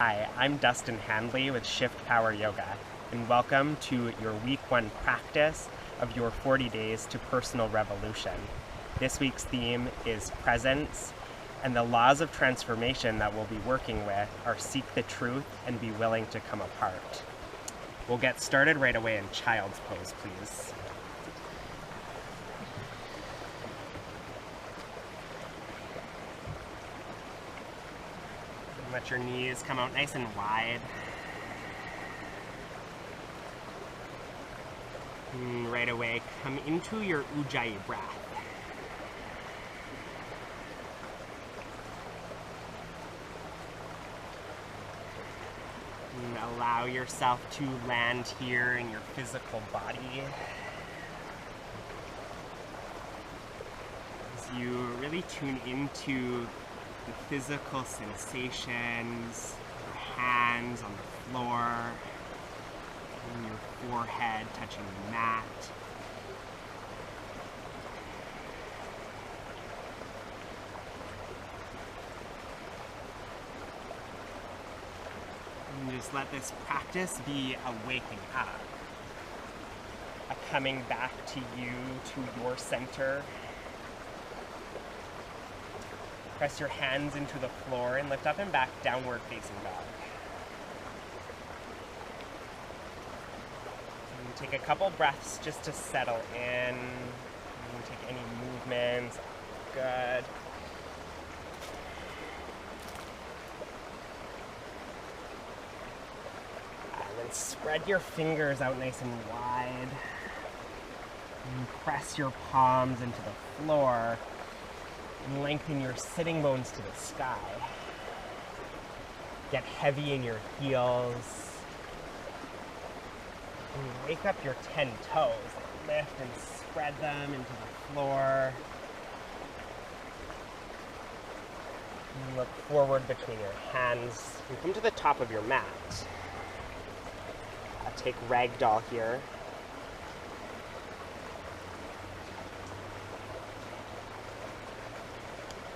Hi, I'm Dustin Handley with Shift Power Yoga, and welcome to your week 1 practice of your 40 days to personal revolution. This week's theme is presence, and the laws of transformation that we'll be working with are seek the truth and be willing to come apart. We'll get started right away in child's pose, please. Let your knees come out nice and wide. And right away, come into your Ujjayi breath. And allow yourself to land here in your physical body. As you really tune into the physical sensations, your hands on the floor, and your forehead touching the mat. And just let this practice be a waking up, a coming back to you, to your center. Press your hands into the floor and lift up and back, downward facing dog. And take a couple breaths just to settle in. And take any movements. Good. And then spread your fingers out nice and wide. And press your palms into the floor. And lengthen your sitting bones to the sky. Get heavy in your heels. And wake up your 10 toes. Lift and spread them into the floor. And look forward between your hands. And come to the top of your mat. Take ragdoll here.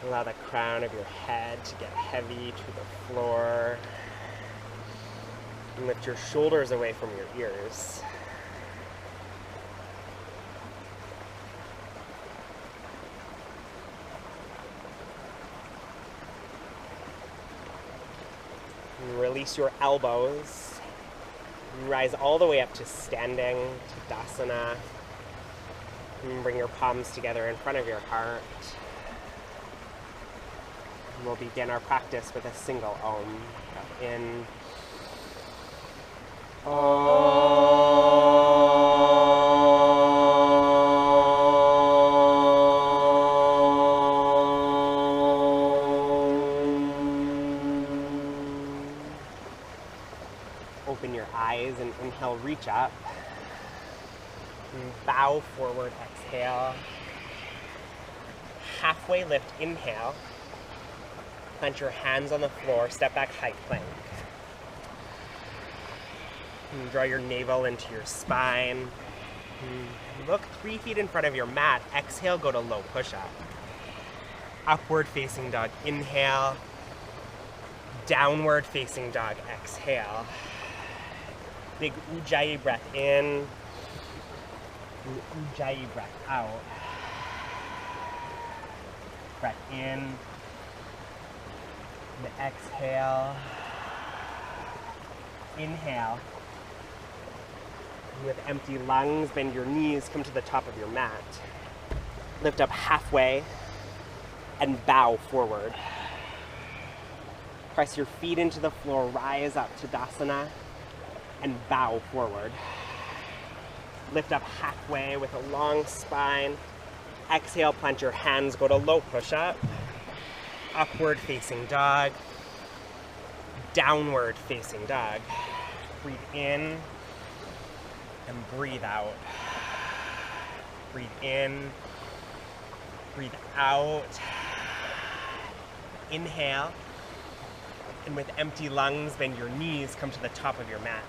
Allow the crown of your head to get heavy to the floor. And lift your shoulders away from your ears. And release your elbows. And rise all the way up to standing, to Dasana. And bring your palms together in front of your heart. We'll begin our practice with a single Om. Breath in. Open your eyes and inhale, reach up. And bow forward, exhale. Halfway lift, inhale. Plant your hands on the floor, step back, high plank. And draw your navel into your spine. And look 3 feet in front of your mat. Exhale, go to low push-up. Upward facing dog, inhale. Downward facing dog, exhale. Big Ujjayi breath in. And Ujjayi breath out. Breath in. And exhale, inhale. And with empty lungs, bend your knees, come to the top of your mat. Lift up halfway and bow forward. Press your feet into the floor, rise up to Dasana and bow forward. Lift up halfway with a long spine. Exhale, plant your hands, go to low push-up. Upward facing dog, downward facing dog. Breathe in and breathe out. Breathe in, breathe out. Inhale, and with empty lungs, bend your knees, come to the top of your mat.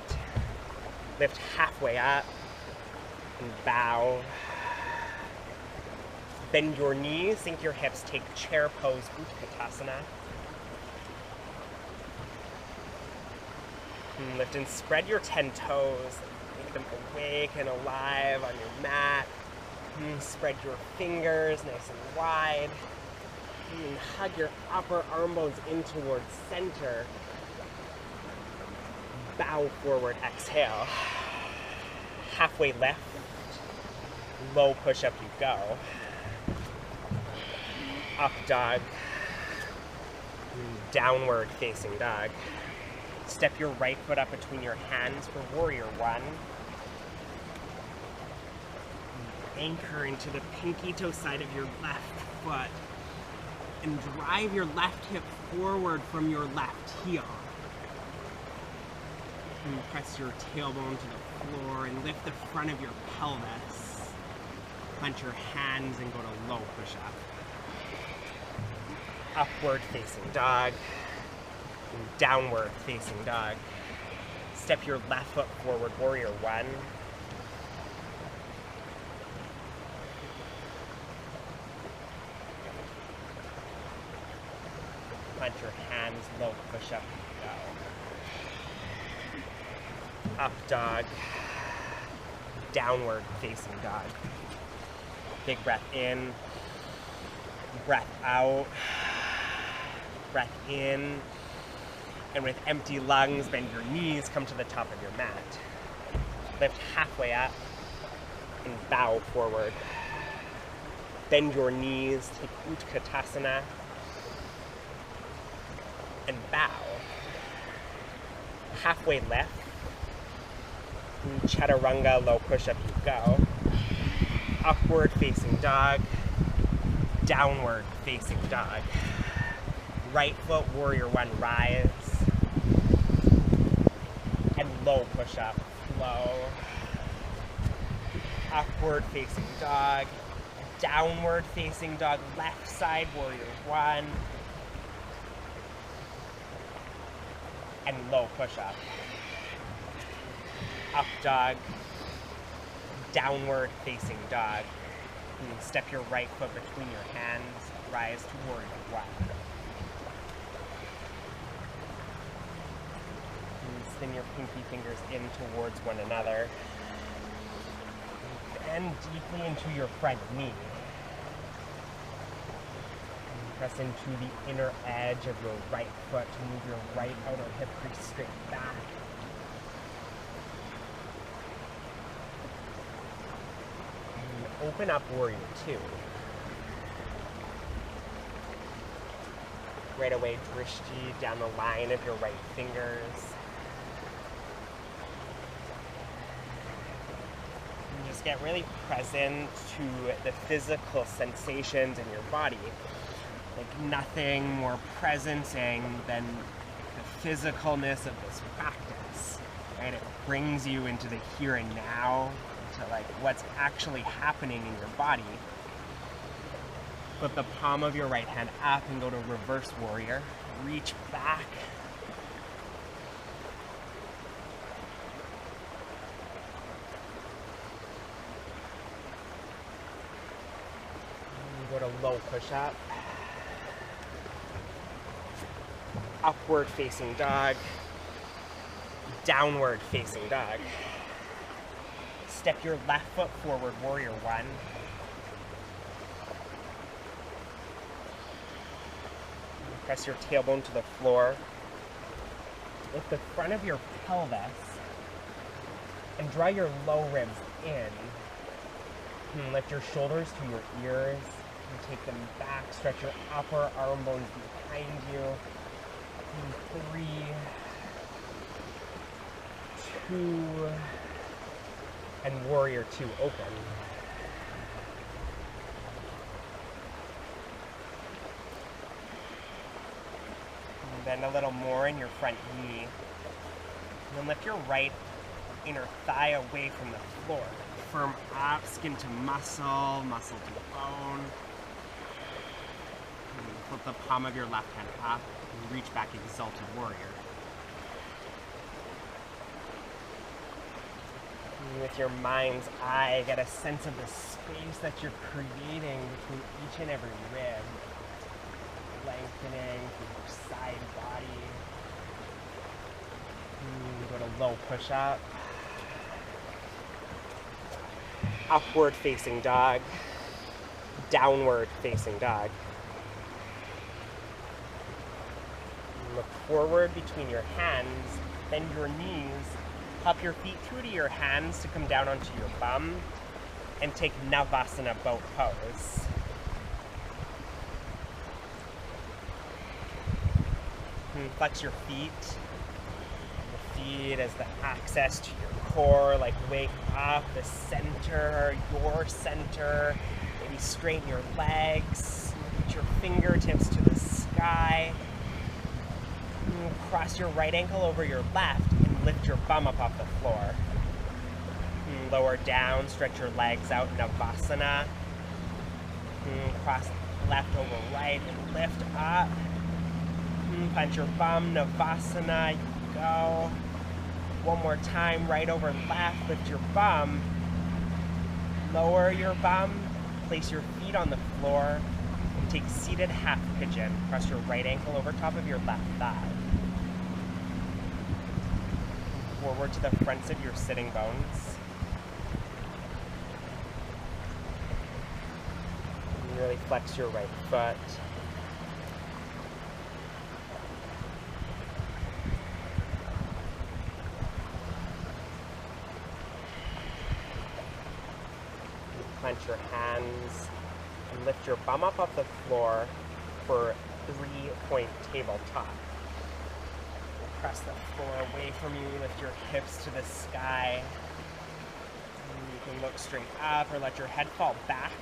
Lift halfway up and bow. Bend your knees, sink your hips, take chair pose, Utkatasana. Lift and spread your 10 toes. Make them awake and alive on your mat. Spread your fingers nice and wide. And hug your upper arm bones in towards center. Bow forward, exhale. Halfway lift. Low push-up you go. Up dog. Downward facing dog. Step your right foot up between your hands for warrior one. Anchor into the pinky toe side of your left foot and drive your left hip forward from your left heel. And press your tailbone to the floor and lift the front of your pelvis. Plant your hands and go to low push-up. Upward facing dog. And downward facing dog. Step your left foot forward, warrior one. Plant your hands, low push-up, go. Up dog. Downward facing dog. Big breath in. Breath out. Breath in. And with empty lungs, bend your knees, come to the top of your mat. Lift halfway up and bow forward. Bend your knees, take Utkatasana, and bow. Halfway lift. Chaturanga, low push-up you go. Upward facing dog. Downward facing dog. Right foot, warrior one, rise. And low push-up, flow. Upward facing dog. Downward facing dog, left side, warrior one. And low push-up. Up dog. Downward facing dog. And step your right foot between your hands. Rise to warrior one. And spin your pinky fingers in towards one another. Bend deeply into your front knee. Press into the inner edge of your right foot to move your right outer hip crease straight back. And open up warrior two. Right away, drishti down the line of your right fingers. And just get really present to the physical sensations in your body. Like nothing more presencing than the physicalness of this practice, right? It brings you into the here and now, into like what's actually happening in your body. Put the palm of your right hand up and go to reverse warrior. Reach back. And go to low push-up. Upward facing dog, downward facing dog. Step your left foot forward, warrior one. Press your tailbone to the floor. Lift the front of your pelvis and draw your low ribs in. And lift your shoulders to your ears and take them back. Stretch your upper arm bones behind you. 3, 2, and warrior two open. And bend a little more in your front knee. And then lift your right inner thigh away from the floor. Firm up, skin to muscle, muscle to bone. And flip the palm of your left hand up. Reach back, exalted warrior. And with your mind's eye, get a sense of the space that you're creating between each and every rib. Lengthening through your side body. And go low push-up. Upward facing dog. Downward facing dog. Look forward between your hands, bend your knees, hop your feet through to your hands to come down onto your bum, and take Navasana boat pose. And flex your feet. Your feet as the access to your core, like wake up the center, your center. Maybe straighten your legs, reach your fingertips to the sky. Cross your right ankle over your left and lift your bum up off the floor. Lower down, stretch your legs out, Navasana. Cross left over right and lift up. Punch your bum, Navasana, you go. One more time, right over left, lift your bum. Lower your bum, place your feet on the floor, and take seated half pigeon. Cross your right ankle over top of your left thigh. Forward to the fronts of your sitting bones. And really flex your right foot. Clench your hands and lift your bum up off the floor for 3-point tabletop. Press the floor away from you, lift your hips to the sky. And you can look straight up or let your head fall back.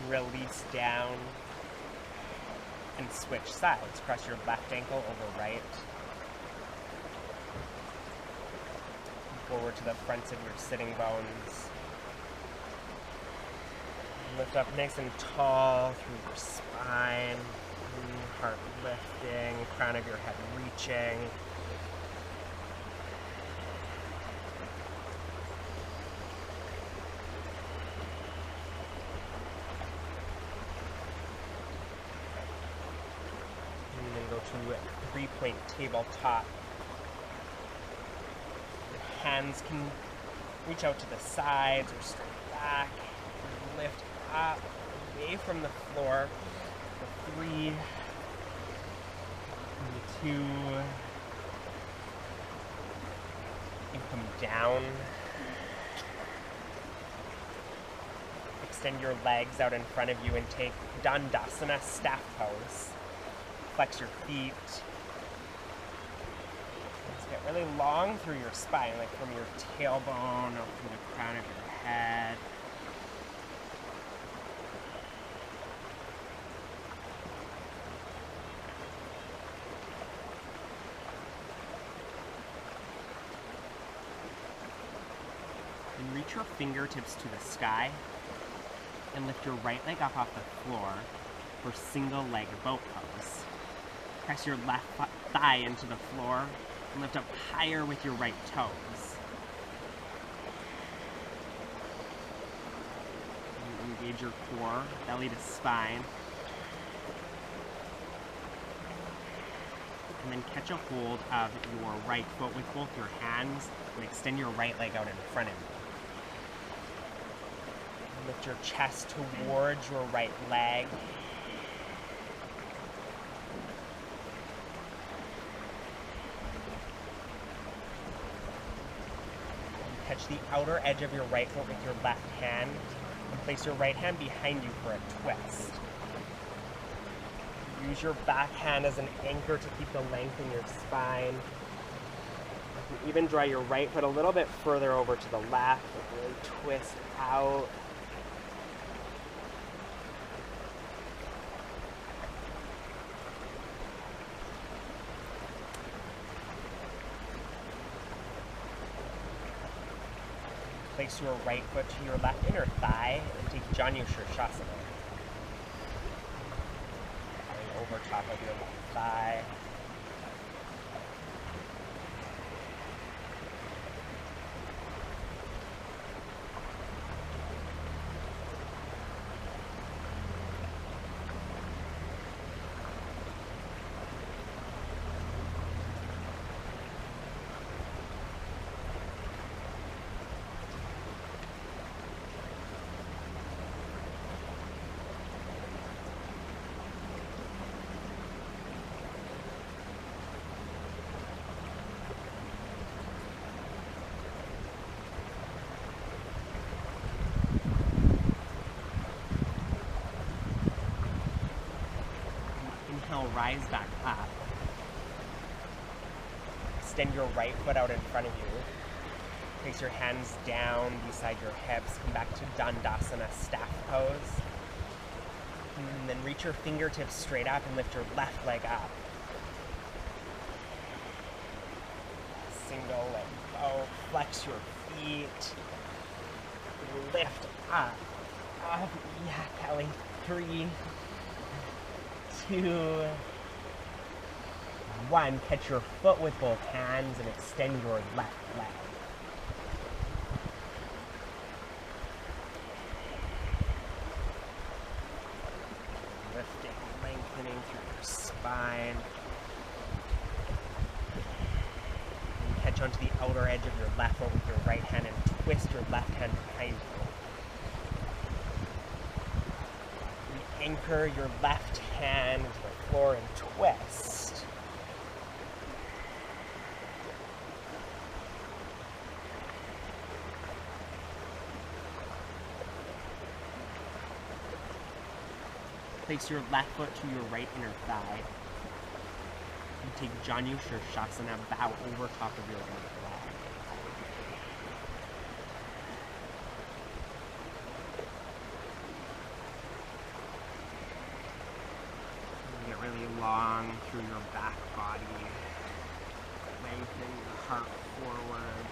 Release down and switch sides. Cross your left ankle over right. Forward to the fronts of your sitting bones. Lift up nice and tall through your spine. Heart lifting, crown of your head reaching. And then go to a 3-point tabletop. Your hands can reach out to the sides or straight back. Lift up, away from the floor for 3, 2, and come down. Extend your legs out in front of you and take Dandasana staff pose. Flex your feet. Just get really long through your spine, like from your tailbone up to the crown of your head. And reach your fingertips to the sky and lift your right leg up off the floor for single leg boat pose. Press your left thigh into the floor and lift up higher with your right toes. And engage your core, belly to spine. And then catch a hold of your right foot with both your hands and extend your right leg out in front of you. Lift your chest towards your right leg. And catch the outer edge of your right foot with your left hand and place your right hand behind you for a twist. Use your back hand as an anchor to keep the length in your spine. You can even draw your right foot a little bit further over to the left and really twist out. Place your right foot to your left inner thigh and take Janu Shirshasana. Going over top of your left thigh. Inhale, rise back up. Extend your right foot out in front of you. Place your hands down beside your hips. Come back to Dandasana, staff pose. And then reach your fingertips straight up and lift your left leg up. Single leg bow. Flex your feet. Lift up. Up. Yeah, Kelly. 3, 2, 1. Catch your foot with both hands and extend your left leg. Lifting, lengthening through your spine. And catch onto the outer edge of your left foot with your right hand and twist your left hand behind you. Anchor your left hand into the floor and twist. Place your left foot to your right inner thigh. And take Janu Shavasana, bow over top of your right leg. Really long through your back body. Lengthen your heart forward.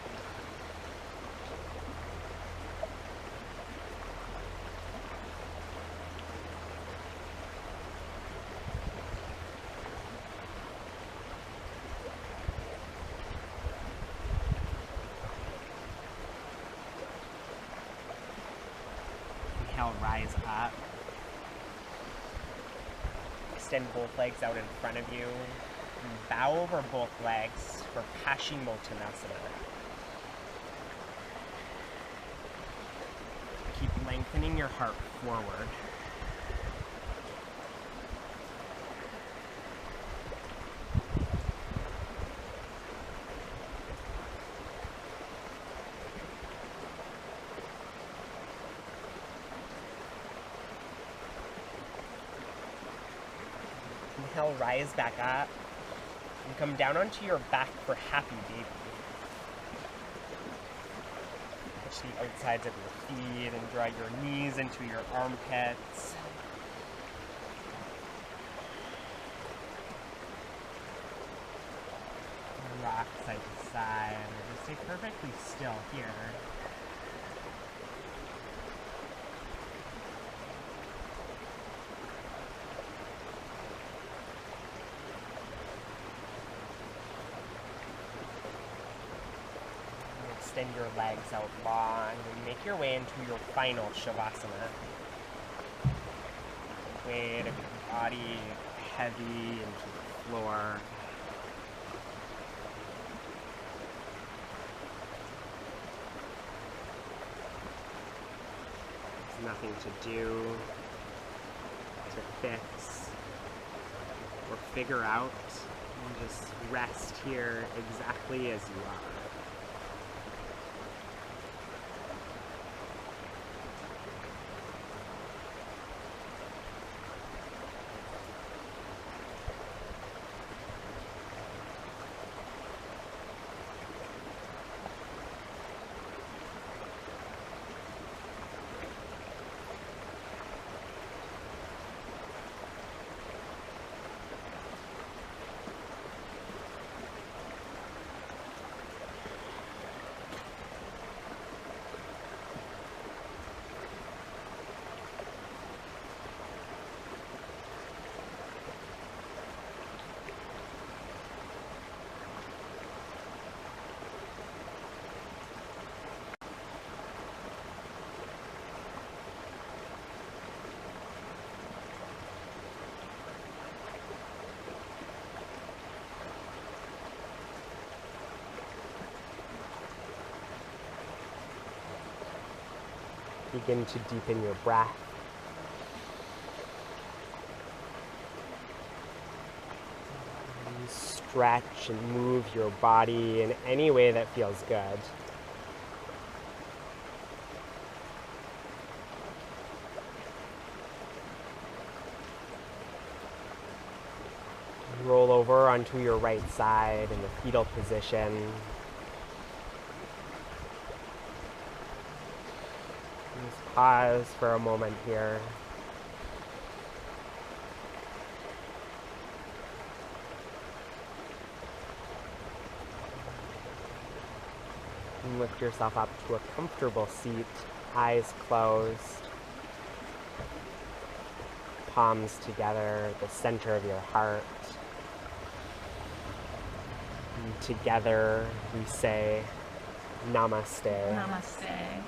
Inhale, rise up. Extend both legs out in front of you. And bow over both legs for Paschimottanasana. Keep lengthening your heart forward. Inhale, rise back up, and come down onto your back for Happy Baby. Touch the outsides of your feet and draw your knees into your armpits. Rock side to side. Just stay perfectly still here. Extend your legs out long and make your way into your final Shavasana. Weight of your body heavy into the floor. There's nothing to do, to fix, or figure out. And just rest here exactly as you are. Begin to deepen your breath. Stretch and move your body in any way that feels good. Roll over onto your right side in the fetal position. Just pause for a moment here. And lift yourself up to a comfortable seat, eyes closed, palms together, the center of your heart. And together we say Namaste. Namaste.